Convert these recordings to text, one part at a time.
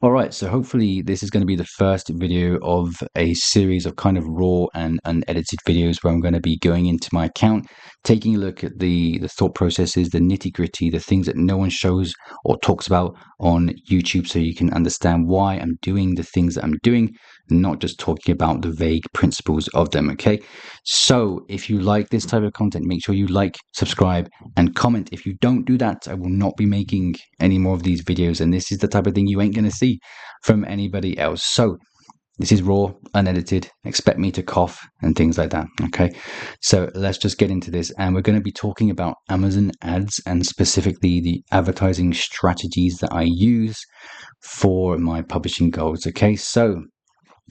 All right, so hopefully this is going to be the first video of a series of kind of raw and unedited videos where I'm going to be going into my account, taking a look at the thought processes, the nitty-gritty, the things that no one shows or talks about on YouTube, so you can understand why I'm doing the things that I'm doing, not just talking about the vague principles of them, okay? So if you like this type of content, make sure you like, subscribe, and comment. If you don't do that, I will not be making any more of these videos, and this is the type of thing you ain't going to see from anybody else. So this is raw, unedited. Expect me to cough and things like that. Okay. So let's just get into this. And we're going to be talking about Amazon ads and specifically the advertising strategies that I use for my publishing goals. Okay. So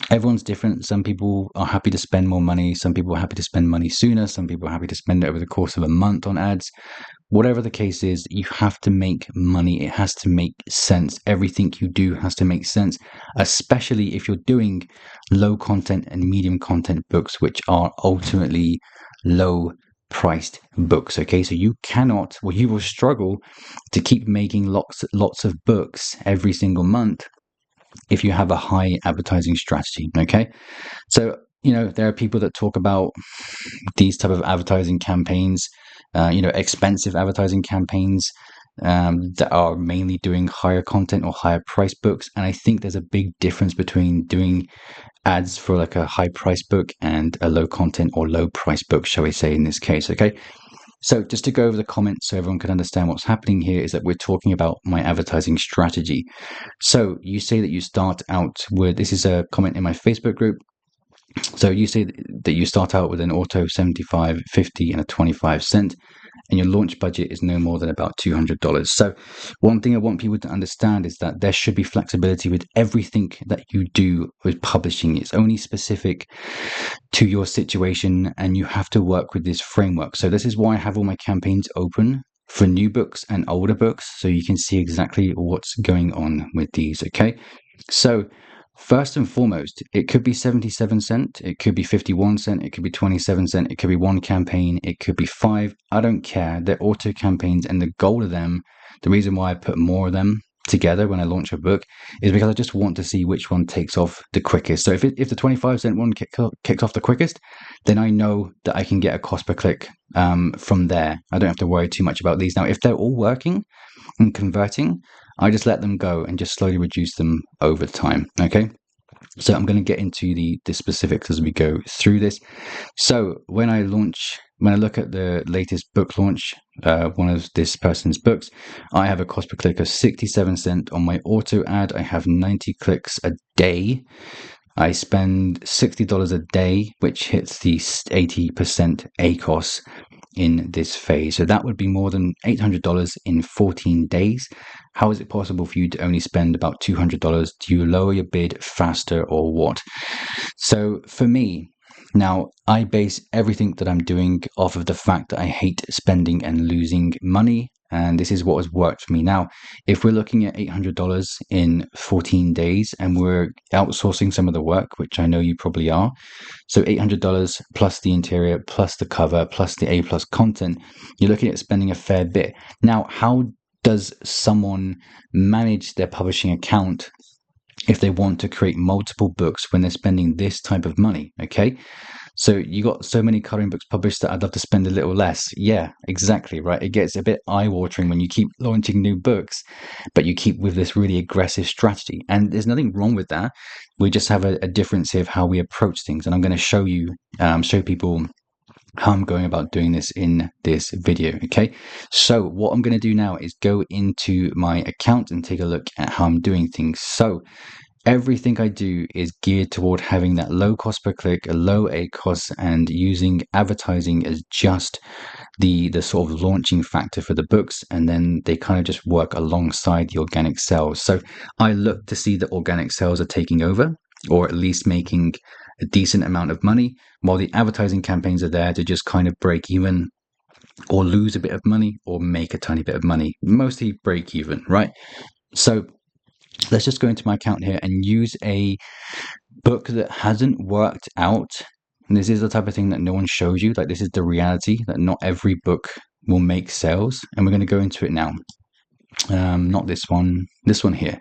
everyone's different. Some people are happy to spend more money. Some people are happy to spend money sooner. Some people are happy to spend it over the course of a month on ads. Whatever the case is, you have to make money. It has to make sense. Everything you do has to make sense, especially if you're doing low content and medium content books, which are ultimately low priced books. Okay, so you cannot, well, you will struggle to keep making lots of books every single month if you have a high advertising strategy. Okay, so there are people that talk about these type of advertising campaigns, expensive advertising campaigns that are mainly doing higher content or higher price books. And I think there's a big difference between doing ads for like a high price book and a low content or low price book, shall we say, in this case. Okay. So just to go over the comments so everyone can understand what's happening here is that we're talking about my advertising strategy. So you say that you start out with, this is a comment in my Facebook group. So you say that you start out with an auto 75, 50, and a 25 cent, and your launch budget is no more than about $200. So one thing I want people to understand is that there should be flexibility with everything that you do with publishing. It's only specific to your situation, and you have to work with this framework. So this is why I have all my campaigns open for new books and older books, so you can see exactly what's going on with these. Okay, so first and foremost, it could be 77 cent, it could be 51 cent, it could be 27 cent, it could be one campaign, it could be five. I don't care. They're auto campaigns, and the goal of them, the reason why I put more of them together when I launch a book is because I just want to see which one takes off the quickest. So if the 25 cent one kicks off the quickest, then I know that I can get a cost per click from there. I don't have to worry too much about these. Now, if they're all working and converting, I just let them go and just slowly reduce them over time. Okay. So I'm going to get into the specifics as we go through this. So when I look at the latest book launch, one of this person's books, I have a cost per click of 67 cents on my auto ad. I have 90 clicks a day. I spend $60 a day, which hits the 80% ACOS in this phase. So that would be more than $800 in 14 days. How is it possible for you to only spend about $200? Do you lower your bid faster or what? So for me, now I base everything that I'm doing off of the fact that I hate spending and losing money. And this is what has worked for me. Now, if we're looking at $800 in 14 days and we're outsourcing some of the work, which I know you probably are, so $800 plus the interior, plus the cover, plus the A+ content, you're looking at spending a fair bit. Now, how does someone manage their publishing account if they want to create multiple books when they're spending this type of money? Okay. So you got so many coloring books published that I'd love to spend a little less. Yeah, exactly, right? It gets a bit eye-watering when you keep launching new books, but you keep with this really aggressive strategy. And there's nothing wrong with that. We just have a difference here of how we approach things. And I'm going to show you, show people how I'm going about doing this in this video. Okay, so what I'm going to do now is go into my account and take a look at how I'm doing things. So everything I do is geared toward having that low cost per click, a low ACOS, and using advertising as just the sort of launching factor for the books, and then they kind of just work alongside the organic sales. So I look to see that organic sales are taking over, or at least making a decent amount of money, while the advertising campaigns are there to just kind of break even or lose a bit of money or make a tiny bit of money, mostly break even, right? So let's just go into my account here and use a book that hasn't worked out. And this is the type of thing that no one shows you. Like, this is the reality that not every book will make sales. And we're going to go into it now. Not this one here.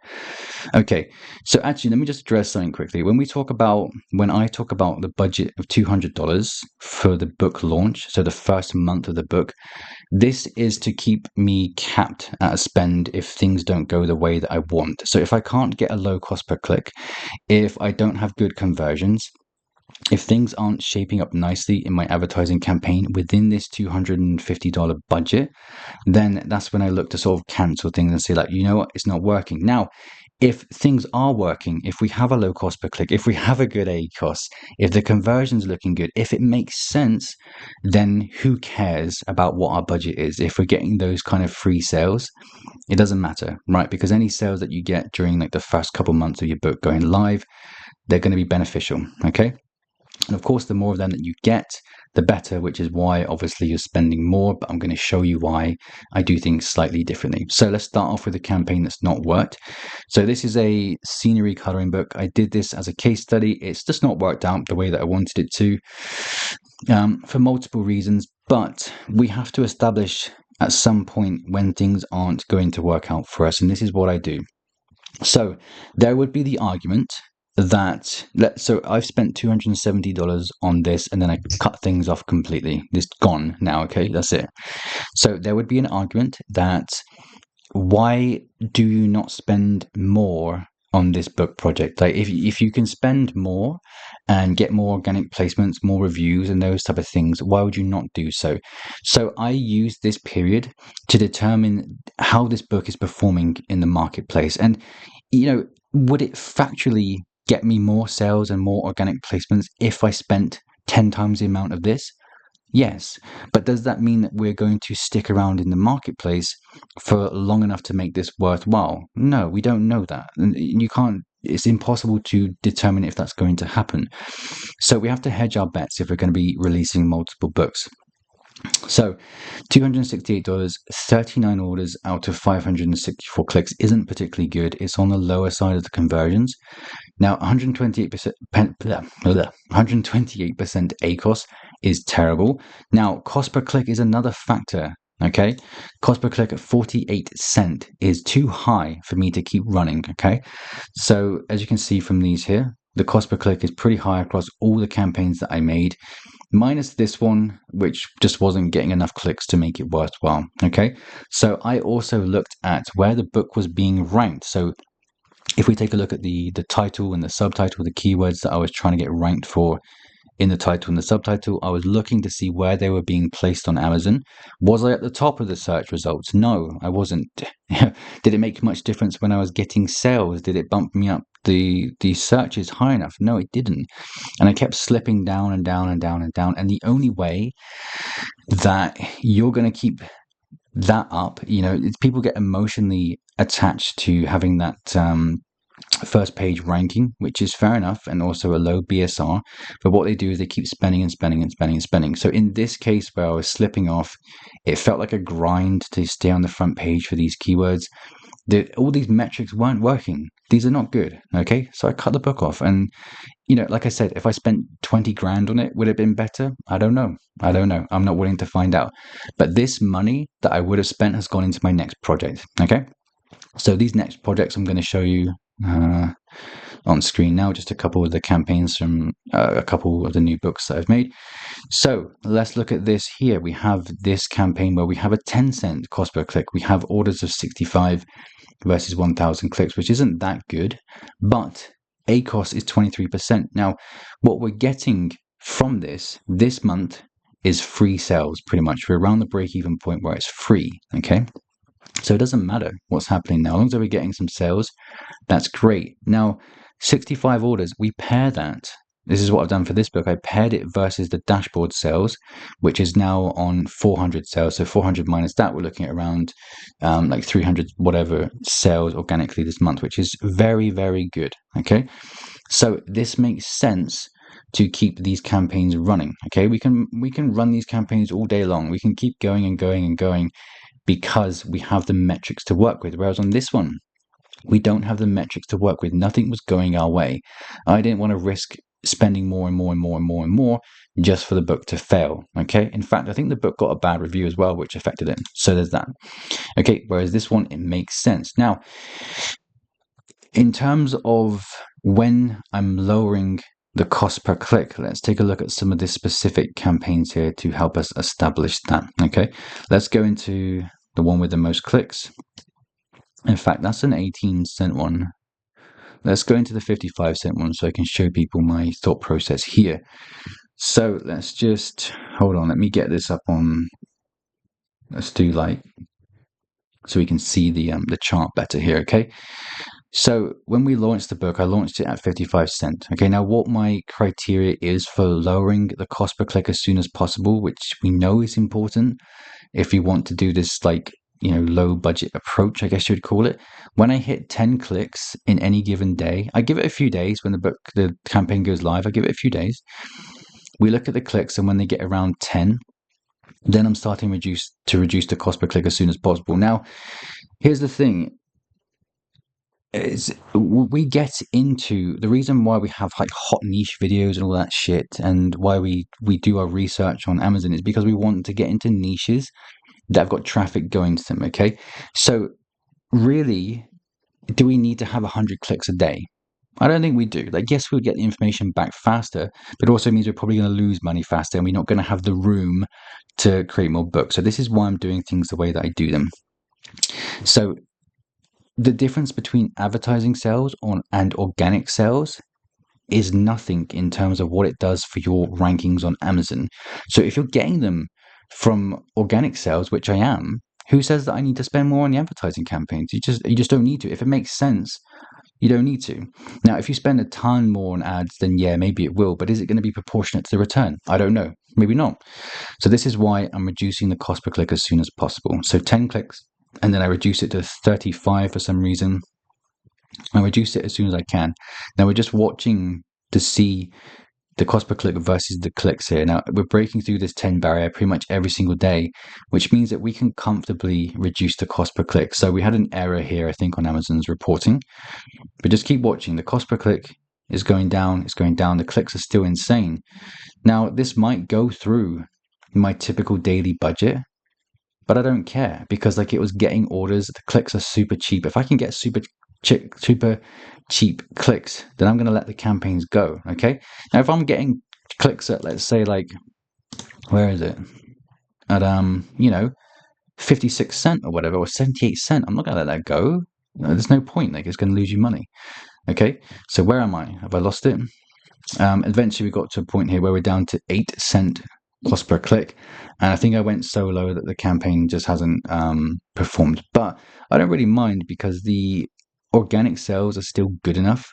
Okay, so actually, let me just address something quickly. When I talk about the budget of $200 for the book launch, so the first month of the book, this is to keep me capped at a spend if things don't go the way that I want. So if I can't get a low cost per click, if I don't have good conversions, if things aren't shaping up nicely in my advertising campaign within this $250 budget, then that's when I look to sort of cancel things and say, like, you know what, it's not working. Now, if things are working, if we have a low cost per click, if we have a good ACOS, if the conversion's looking good, if it makes sense, then who cares about what our budget is? If we're getting those kind of free sales, it doesn't matter, right? Because any sales that you get during like the first couple months of your book going live, they're going to be beneficial, okay? And of course, the more of them that you get, the better, which is why obviously you're spending more, but I'm going to show you why I do things slightly differently. So let's start off with a campaign that's not worked. So this is a scenery coloring book. I did this as a case study. It's just not worked out the way that I wanted it to, for multiple reasons, but we have to establish at some point when things aren't going to work out for us. And this is what I do. So there would be the argument so I've spent $270 on this, and then I cut things off completely. It's gone now, okay? That's it. So there would be an argument that why do you not spend more on this book project? Like if you can spend more and get more organic placements, more reviews and those type of things, why would you not do so? So I use this period to determine how this book is performing in the marketplace. And, you know, would it factually get me more sales and more organic placements if I spent 10 times the amount of this? Yes, but does that mean that we're going to stick around in the marketplace for long enough to make this worthwhile? No, we don't know that. And you can't, it's impossible to determine if that's going to happen. So we have to hedge our bets if we're going to be releasing multiple books. So $268, 39 orders out of 564 clicks isn't particularly good. It's on the lower side of the conversions. Now, 128% ACOS is terrible. Now, cost per click is another factor. Okay, cost per click at 48 cents is too high for me to keep running. Okay, so as you can see from these here, the cost per click is pretty high across all the campaigns that I made, minus this one, which just wasn't getting enough clicks to make it worthwhile. Okay, so I also looked at where the book was being ranked. So if we take a look at the title and the subtitle, the keywords that I was trying to get ranked for in the title and the subtitle, I was looking to see where they were being placed on Amazon. Was I at the top of the search results? No, I wasn't. Did it make much difference when I was getting sales? Did it bump me up the searches high enough? No, it didn't. And I kept slipping down and down and down and down. And the only way that you're going to keep that up, you know, people get emotionally attached to having that first page ranking, which is fair enough, and also a low BSR. But what they do is they keep spending and spending and spending and spending. So in this case where I was slipping off, it felt like a grind to stay on the front page for these keywords. All these metrics weren't working. These are not good. Okay, so I cut the book off. And, you know, like I said, if I spent 20 grand on it, would it have been better? I don't know. I'm not willing to find out. But this money that I would have spent has gone into my next project. Okay, so these next projects I'm going to show you on screen now, just a couple of the campaigns from a couple of the new books that I've made. So let's look at this here. We have this campaign where we have a 10-cent cost per click. We have orders of 65 versus 1,000 clicks, which isn't that good, but ACOS is 23%. Now, what we're getting from this month is free sales, pretty much. We're around the break-even point where it's free, okay? So it doesn't matter what's happening now. As long as we're getting some sales, that's great. Now, 65 orders, we pair that. This is what I've done for this book. I paired it versus the dashboard sales, which is now on 400 sales. So 400 minus that, we're looking at around like 300 whatever sales organically this month, which is very, very good. Okay, so this makes sense to keep these campaigns running. Okay, we can run these campaigns all day long. We can keep going and going and going, because we have the metrics to work with. Whereas on this one, we don't have the metrics to work with. Nothing was going our way. I didn't want to risk spending more and more and more and more and more just for the book to fail. Okay. In fact, I think the book got a bad review as well, which affected it. So there's that. Okay. Whereas this one, it makes sense. Now, in terms of when I'm lowering the cost per click, let's take a look at some of the specific campaigns here to help us establish that. Okay. Let's go into the one with the most clicks. In fact, that's an 18-cent one. Let's go into the 55-cent one so I can show people my thought process here. So let's just hold on. Let me get this up on. Let's do like so we can see the chart better here. Okay. So when we launched the book, I launched it at 55 cents. Okay. Now what my criteria is for lowering the cost per click as soon as possible, which we know is important if you want to do this like low budget approach, I guess you would call it. When I hit 10 clicks in any given day, I give it a few days. When the campaign goes live, I give it a few days. We look at the clicks, and when they get around 10, then I'm starting to reduce the cost per click as soon as possible. Now, here's the thing. Is we get into the reason why we have like hot niche videos and all that shit, and why we do our research on Amazon is because we want to get into niches that have got traffic going to them. Okay, so really, do we need to have 100 clicks a day? I don't think we do. Like, yes, we'll get the information back faster, but it also means we're probably going to lose money faster, and we're not going to have the room to create more books. So this is why I'm doing things the way that I do them. So the difference between advertising sales and organic sales is nothing in terms of what it does for your rankings on Amazon. So if you're getting them from organic sales, which I am, who says that I need to spend more on the advertising campaigns? You just don't need to. If it makes sense, you don't need to. Now, if you spend a ton more on ads, then yeah, maybe it will. But is it going to be proportionate to the return? I don't know. Maybe not. So this is why I'm reducing the cost per click as soon as possible. So 10 clicks, and then I reduce it to 35 for some reason. I reduce it as soon as I can. Now we're just watching to see the cost per click versus the clicks here. Now we're breaking through this 10 barrier pretty much every single day, which means that we can comfortably reduce the cost per click. So we had an error here, I think, on Amazon's reporting, but just keep watching. The cost per click is going down. It's going down. The clicks are still insane. Now this might go through my typical daily budget, but I don't care because like it was getting orders. The clicks are super cheap. If I can get super cheap clicks, then I'm going to let the campaigns go. Okay. Now, if I'm getting clicks at, let's say, like, where is it? At 56 cents or whatever, or 78 cents, I'm not going to let that go. There's no point. Like, it's going to lose you money. Okay. So where am I? Have I lost it? Eventually, we got to a point here where we're down to 8 cent cost per click, and I think I went so low that the campaign just hasn't performed. But I don't really mind because the organic sales are still good enough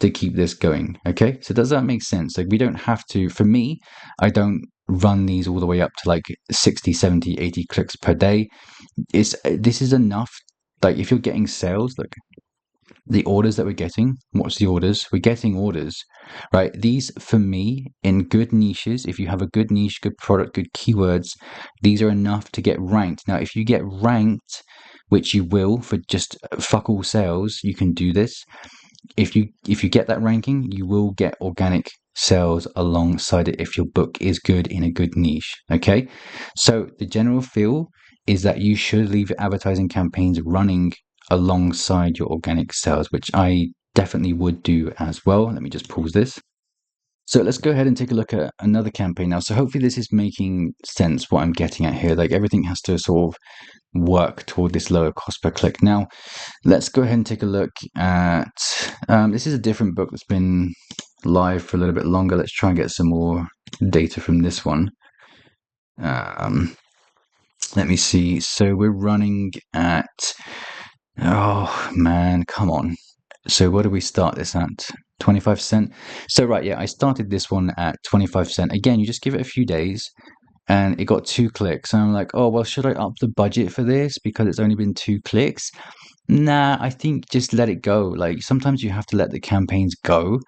to keep this going. Okay, so does that make sense? Like, we don't have to, for me, I don't run these all the way up to like 60, 70, 80 clicks per day. This is enough. Like, if you're getting sales, like the orders that we're getting, what's the orders? We're getting orders, right? These, for me, in good niches, if you have a good niche, good product, good keywords, these are enough to get ranked. Now, if you get ranked, which you will for just fuck all sales, you can do this. If you get that ranking, you will get organic sales alongside it if your book is good in a good niche. Okay, so the general feel is that you should leave advertising campaigns running alongside your organic sales, which I definitely would do as well. Let me just pause this. So let's go ahead and take a look at another campaign now. So hopefully this is making sense what I'm getting at here. Like, everything has to sort of work toward this lower cost per click. Now, let's go ahead and take a look at, this is a different book that's been live for a little bit longer. Let's try and get some more data from this one. Let me see. So we're running at, oh man, come on. So what do we start this at? 25 cents. So right, yeah, I started this one at 25 cents. Again, you just give it a few days and it got 2 clicks. And I'm like, oh, well, should I up the budget for this because it's only been 2 clicks? Nah, I think just let it go. Like, sometimes you have to let the campaigns go.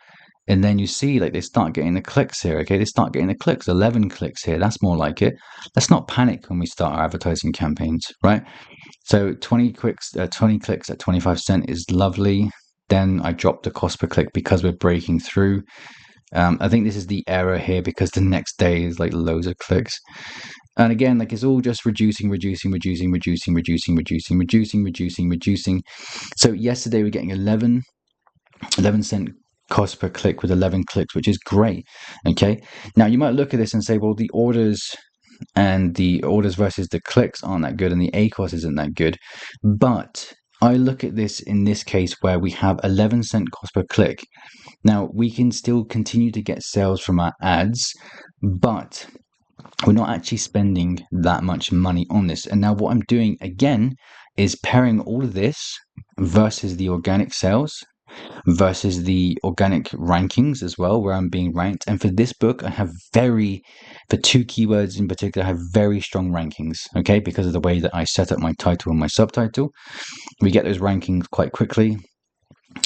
And then you see, like, they start getting the clicks here. Okay, they start getting the clicks, 11 clicks here. That's more like it. Let's not panic when we start our advertising campaigns, right? So 20 clicks at 25 cents is lovely. Then I drop the cost per click because we're breaking through. I think this is the error here because the next day is like loads of clicks. And again, like it's all just reducing. So yesterday we're getting 11 cent cost per click with 11 clicks, which is great. Okay. Now you might look at this and say, well, the orders versus the clicks aren't that good and the ACOS isn't that good. But I look at this in this case where we have 11 cent cost per click. Now we can still continue to get sales from our ads, but we're not actually spending that much money on this. And now what I'm doing again is pairing all of this versus the organic sales versus the organic rankings as well, where I'm being ranked. And for this book, I have for 2 keywords in particular, I have very strong rankings, okay, because of the way that I set up my title and my subtitle. We get those rankings quite quickly.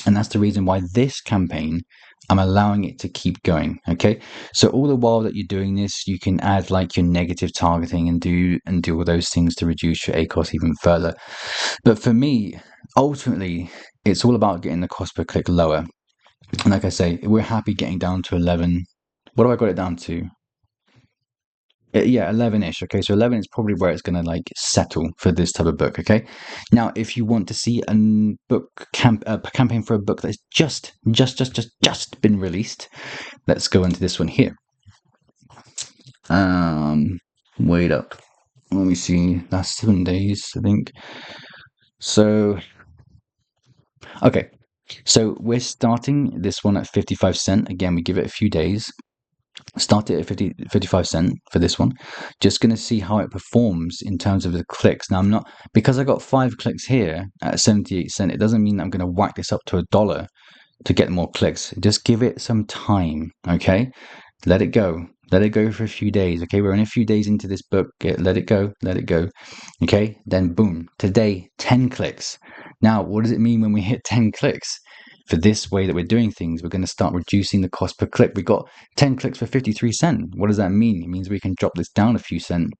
And that's the reason why this campaign, I'm allowing it to keep going. Okay. So all the while that you're doing this, you can add like your negative targeting and do all those things to reduce your ACOS even further. But for me, ultimately, it's all about getting the cost per click lower. And like I say, we're happy getting down to 11. What have I got it down to? Yeah, 11-ish. Okay, so 11 is probably where it's going to like settle for this type of book. Okay, now if you want to see a campaign for a book that's just been released, let's go into this one here. Wait up. Let me see. Last 7 days, I think. So, okay. So we're starting this one at 55 cent. Again, we give it a few days. Start it at 55 cent for this one. Just going to see how it performs in terms of the clicks. Now, I'm not, because I got 5 clicks here at 78 cent, it doesn't mean that I'm going to whack this up to $1 to get more clicks. Just give it some time, okay? Let it go. Let it go for a few days, okay? We're in a few days into this book. Let it go. Let it go, okay? Then boom, today, 10 clicks. Now, what does it mean when we hit 10 clicks? For this way that we're doing things, we're going to start reducing the cost per click. We got 10 clicks for 53 cent. What does that mean? It means we can drop this down a few cent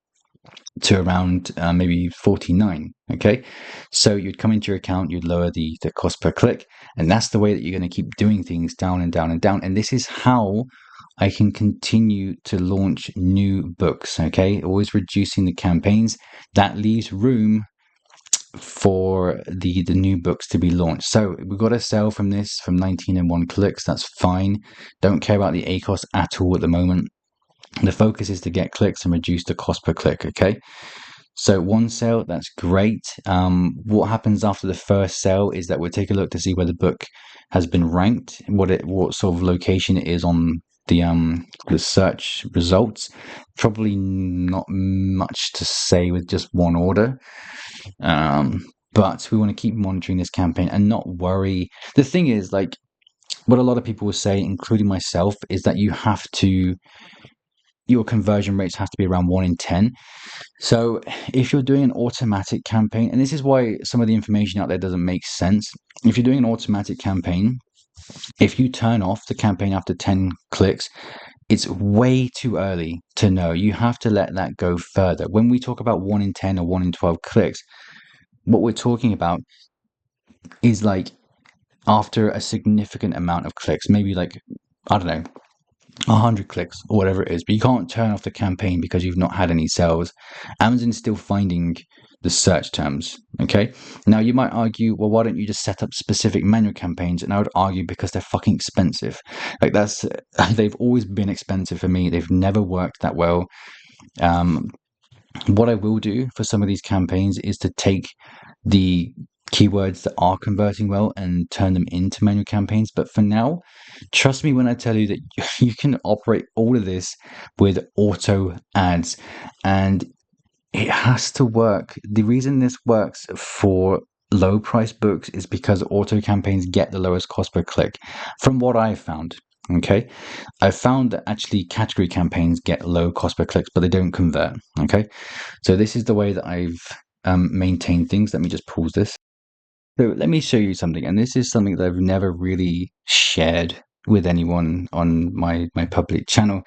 to around maybe 49. Okay, so you'd come into your account, you'd lower the cost per click, and that's the way that you're going to keep doing things down and down and down. And this is how I can continue to launch new books. Okay, always reducing the campaigns. That leaves room for the new books to be launched. So we've got a sale from this from 19 and 1 clicks. That's fine. Don't care about the ACOS at all at the moment. The focus is to get clicks and reduce the cost per click. Okay. So 1 sale, that's great. What happens after the first sale is that we'll take a look to see where the book has been ranked, what sort of location it is on the search results. Probably not much to say with just 1 order. But we want to keep monitoring this campaign and not worry. The thing is, like, what a lot of people will say, including myself, is that your conversion rates have to be around 1 in 10. So if you're doing an automatic campaign, and this is why some of the information out there doesn't make sense. If you're doing an automatic campaign, if you turn off the campaign after 10 clicks, it's way too early to know. You have to let that go further. When we talk about 1 in 10 or 1 in 12 clicks, what we're talking about is like after a significant amount of clicks, maybe like, I don't know, 100 clicks or whatever it is, but you can't turn off the campaign because you've not had any sales. Amazon's still finding the search terms. Okay. Now you might argue, well, why don't you just set up specific manual campaigns? And I would argue because they're fucking expensive. Like they've always been expensive for me. They've never worked that well. What I will do for some of these campaigns is to take the keywords that are converting well and turn them into manual campaigns. But for now, trust me when I tell you that you can operate all of this with auto ads, and it has to work. The reason this works for low price books is because auto campaigns get the lowest cost per click from what I've found. Okay, I've found that actually category campaigns get low cost per clicks, but they don't convert. Okay, so this is the way that I've maintained things. Let me just pause this. So let me show you something, and this is something that I've never really shared with anyone on my public channel.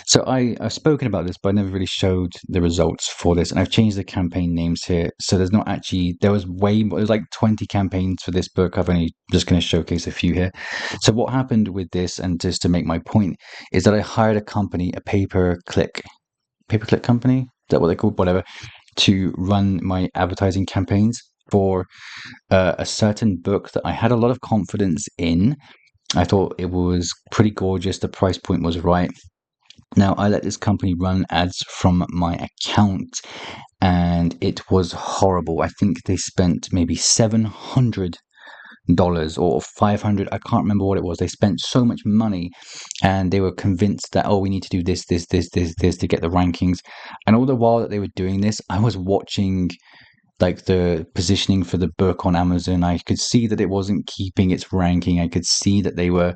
So I've spoken about this, but I never really showed the results for this. And I've changed the campaign names here. So there's not actually, there was way more, there's like 20 campaigns for this book. I've only just going to showcase a few here. So what happened with this, and just to make my point, is that I hired a company, a pay-per-click company. Is that what they're called? Whatever, to run my advertising campaigns for a certain book that I had a lot of confidence in. I thought it was pretty gorgeous. The price point was right. Now, I let this company run ads from my account, and it was horrible. I think they spent maybe $700 or 500. I can't remember what it was. They spent so much money, and they were convinced that, oh, we need to do this to get the rankings. And all the while that they were doing this, I was watching like the positioning for the book on Amazon. I could see that it wasn't keeping its ranking. I could see that they were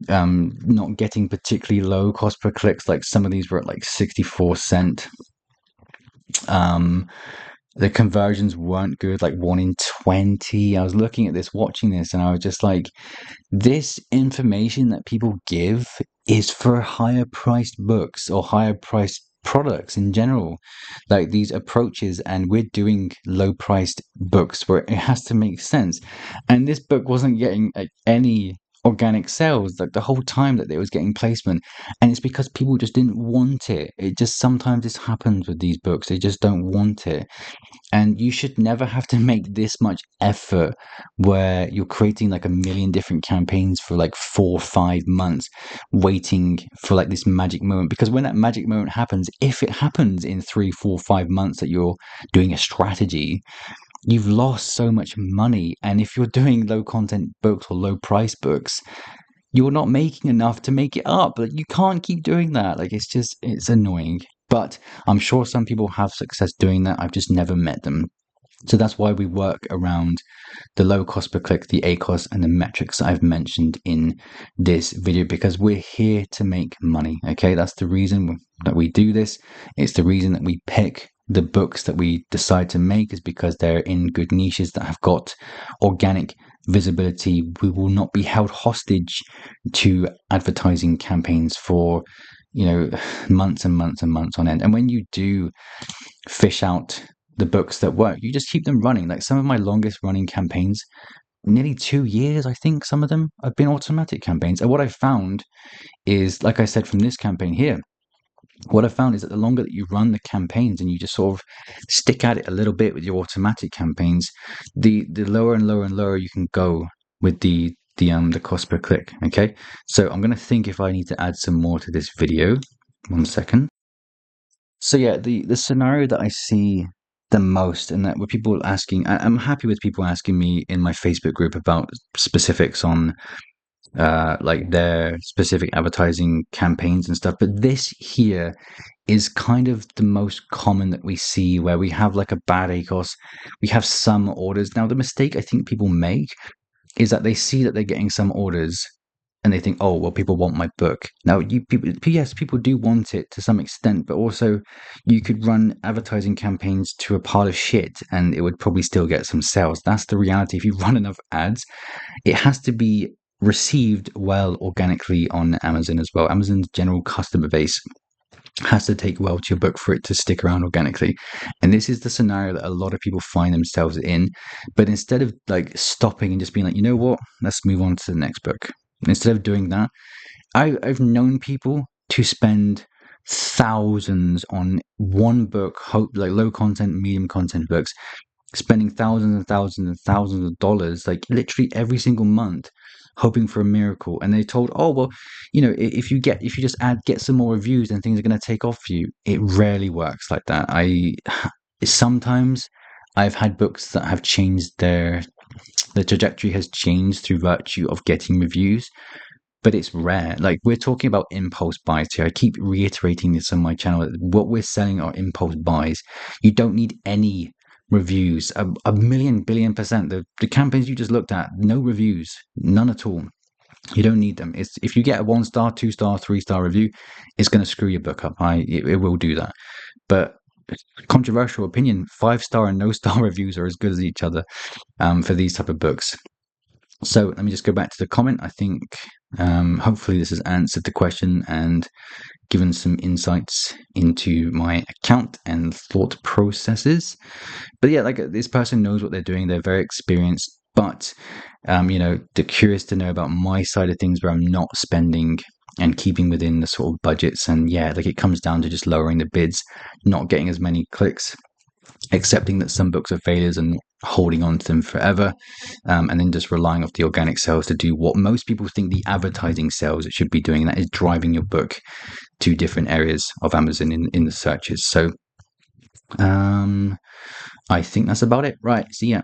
not getting particularly low cost per clicks. Like some of these were at like 64 cent. The conversions weren't good, like 1 in 20. I was looking at this, watching this, and I was just like, this information that people give is for higher priced books or higher priced products in general, like these approaches, and we're doing low priced books where it has to make sense. And this book wasn't getting like any organic sales like the whole time that it was getting placement, and it's because people just didn't want it. It just, sometimes this happens with these books, they just don't want it. And you should never have to make this much effort where you're creating like a million different campaigns for like 4 or 5 months, waiting for like this magic moment. Because when that magic moment happens, if it happens in 3, 4, 5 months that you're doing a strategy, you've lost so much money. And if you're doing low content books or low price books, you're not making enough to make it up. Like, you can't keep doing that. Like, it's just, it's annoying. But I'm sure some people have success doing that. I've just never met them. So that's why we work around the low cost per click, the ACoS, and the metrics that I've mentioned in this video, because we're here to make money. Okay, that's the reason that we do this. It's the reason that we pick the books that we decide to make, is because they're in good niches that have got organic visibility. We will not be held hostage to advertising campaigns for, you know, months and months and months on end. And when you do fish out the books that work, you just keep them running. Like some of my longest running campaigns, nearly 2 years, I think some of them have been automatic campaigns. And what I found is, like I said, from this campaign here, what I found is that the longer that you run the campaigns and you just sort of stick at it a little bit with your automatic campaigns, the lower and lower and lower you can go with the cost per click. Okay, so I'm gonna think if I need to add some more to this video. 1 second. So yeah, the scenario that I see the most, and that with people asking, I'm happy with people asking me in my Facebook group about specifics on like their specific advertising campaigns and stuff. But this here is kind of the most common that we see, where we have like a bad ACoS, we have some orders. Now, the mistake I think people make is that they see that they're getting some orders and they think, oh, well, people want my book. Now, yes, people do want it to some extent, but also you could run advertising campaigns to a pile of shit and it would probably still get some sales. That's the reality. If you run enough ads, it has to be received well organically on Amazon as well. Amazon's general customer base has to take well to your book for it to stick around organically. And this is the scenario that a lot of people find themselves in. But instead of like stopping and just being like, you know what, let's move on to the next book, instead of doing that, I've known people to spend thousands on one book, like low content, medium content books, spending thousands and thousands and thousands of dollars, like literally every single month, hoping for a miracle. And they told, oh, well, you know, if you just get some more reviews, then things are going to take off for you. It rarely works like that. Sometimes I've had books that have changed the trajectory has changed through virtue of getting reviews, but it's rare. Like, we're talking about impulse buys here. I keep reiterating this on my channel. What we're selling are impulse buys. You don't need any reviews. A million billion percent. The campaigns you just looked at, no reviews, none at all. You don't need them. It's, if you get a 1-star, 2-star, 3-star review, it's going to screw your book up. It will do that. But controversial opinion, 5-star and no star reviews are as good as each other for these type of books. So let me just go back to the comment. I think Hopefully this has answered the question and given some insights into my account and thought processes. But yeah, like this person knows what they're doing. They're very experienced, but they're curious to know about my side of things where I'm not spending and keeping within the sort of budgets. And yeah, like it comes down to just lowering the bids, not getting as many clicks, accepting that some books are failures and holding on to them forever, and then just relying off the organic sales to do what most people think the advertising sales it should be doing, and that is driving your book to different areas of Amazon in the searches. So I think that's about it. Right. See ya.